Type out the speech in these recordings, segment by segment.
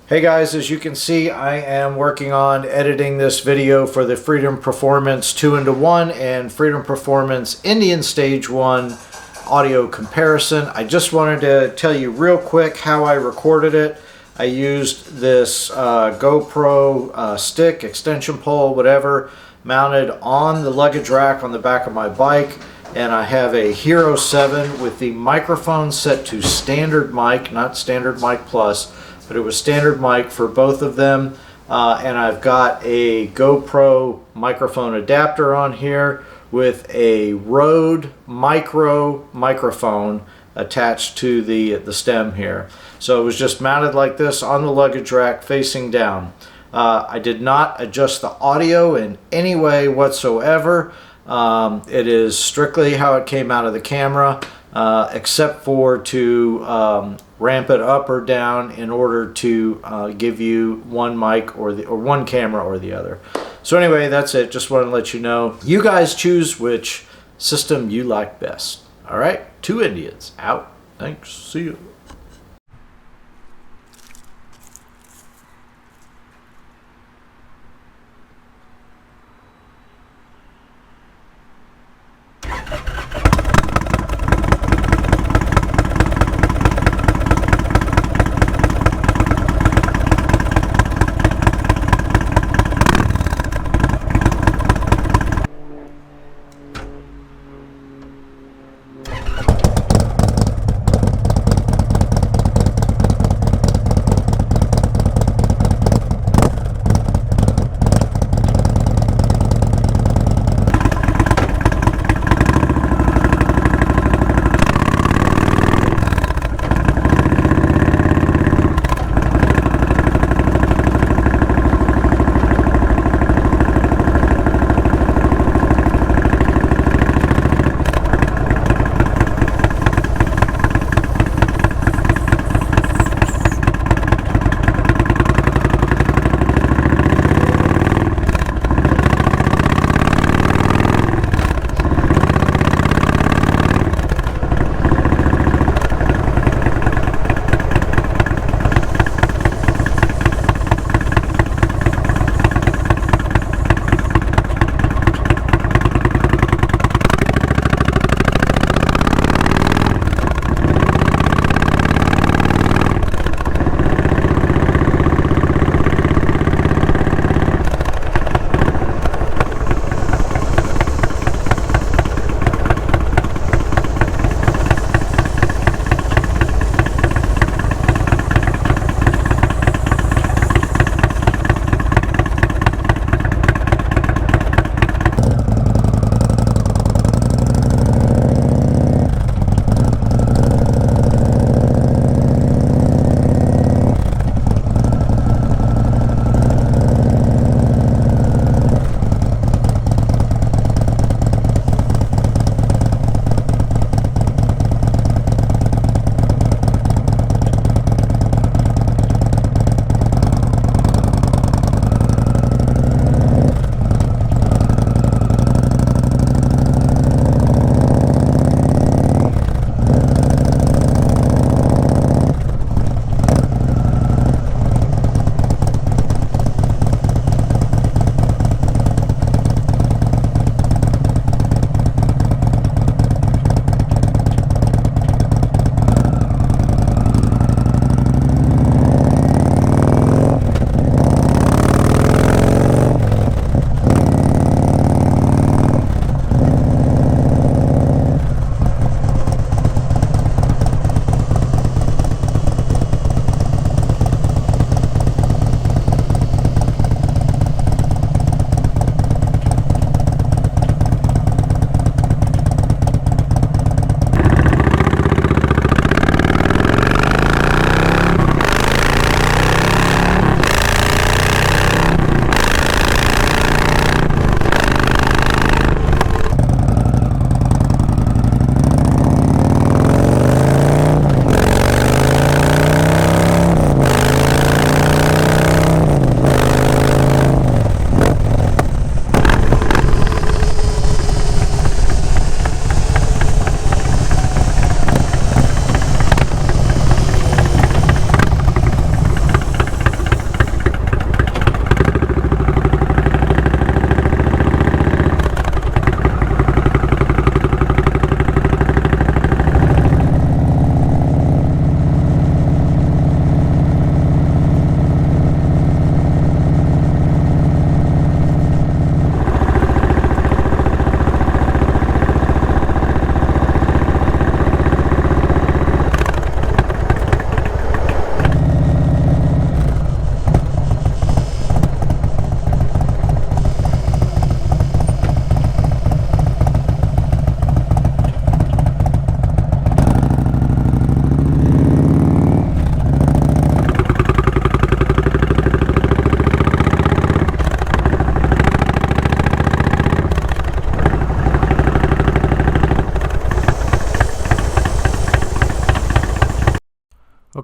Hey guys, as you can see, I am working on editing this video for the Freedom Performance 2-in-1 and Freedom Performance Indian Stage 1 audio comparison. I just wanted to tell you real quick how I recorded it. I used this GoPro stick, extension pole, whatever, mounted on the luggage rack on the back of my bike, and I have a Hero 7 with the microphone set to standard mic, not standard mic plus, but it was standard mic for both of them, and I've got a GoPro microphone adapter on here with a Rode micro microphone attached to the stem here. So it was just mounted like this on the luggage rack facing down. I did not adjust the audio in any way whatsoever. It is strictly how it came out of the camera, except for to ramp it up or down in order to give you one mic or one camera or the other. So anyway, that's it. Just wanted to let you know. You guys choose which system you like best. All right, 2 Indians out. Thanks. See you.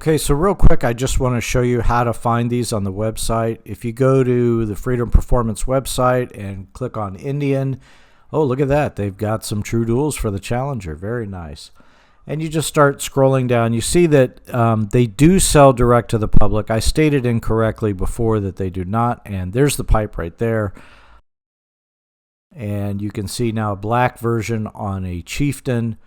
Okay, so real quick, I just want to show you how to find these on the website. If you go to the Freedom Performance website and click on Indian, oh, look at that. They've got some true duals for the Challenger. Very nice. And you just start scrolling down. You see that they do sell direct to the public. I stated incorrectly before that they do not, and there's the pipe right there. And you can see now a black version on a Chieftain.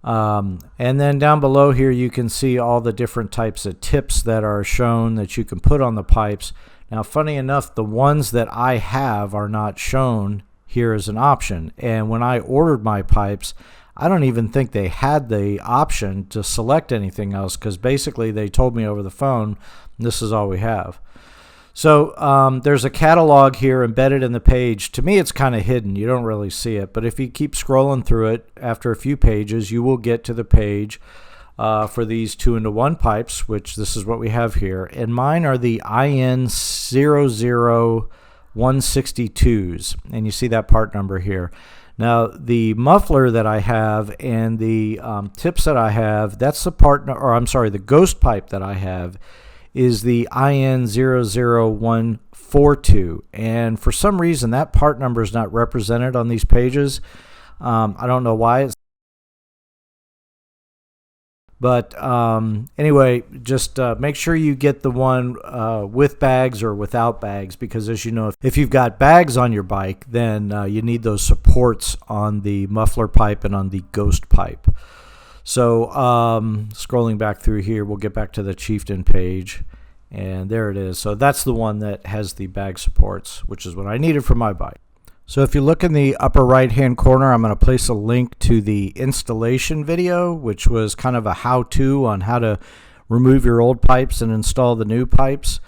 And then down below here you can see all the different types of tips that are shown that you can put on the pipes. Now, funny enough, the ones that I have are not shown here as an option. And when I ordered my pipes, I don't even think they had the option to select anything else, because basically they told me over the phone, this is all we have. So there's a catalog here embedded in the page. To me, it's kind of hidden. You don't really see it. But if you keep scrolling through it, after a few pages, you will get to the page for these 2-into-1 pipes, which this is what we have here. And mine are the IN00162s. And you see that part number here. Now, the muffler that I have and the tips that I have, that's the the ghost pipe that I have is the IN00142, and for some reason that part number is not represented on these pages. I don't know why but anyway, just make sure you get the one with bags or without bags, because as you know, if you've got bags on your bike, then you need those supports on the muffler pipe and on the ghost pipe. So scrolling back through here, we'll get back to the Chieftain page, and there it is. So that's the one that has the bag supports, which is what I needed for my bike. So if you look in the upper right hand corner, I'm going to place a link to the installation video, which was kind of a how-to on how to remove your old pipes and install the new pipes.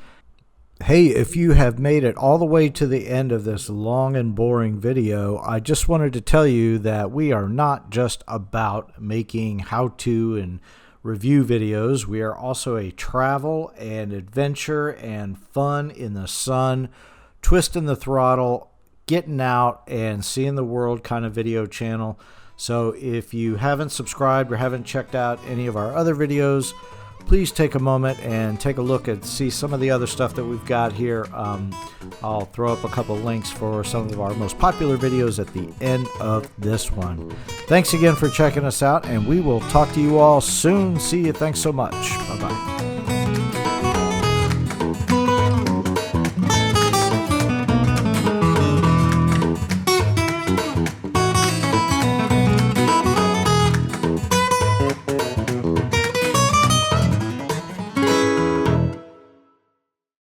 Hey, if you have made it all the way to the end of this long and boring video, I just wanted to tell you that we are not just about making how-to and review videos. We are also a travel and adventure and fun in the sun, twisting the throttle, getting out and seeing the world kind of video channel. So if you haven't subscribed or haven't checked out any of our other videos, please take a moment and take a look and see some of the other stuff that we've got here. I'll throw up a couple links for some of our most popular videos at the end of this one. Thanks again for checking us out, and we will talk to you all soon. See you. Thanks so much. Bye-bye.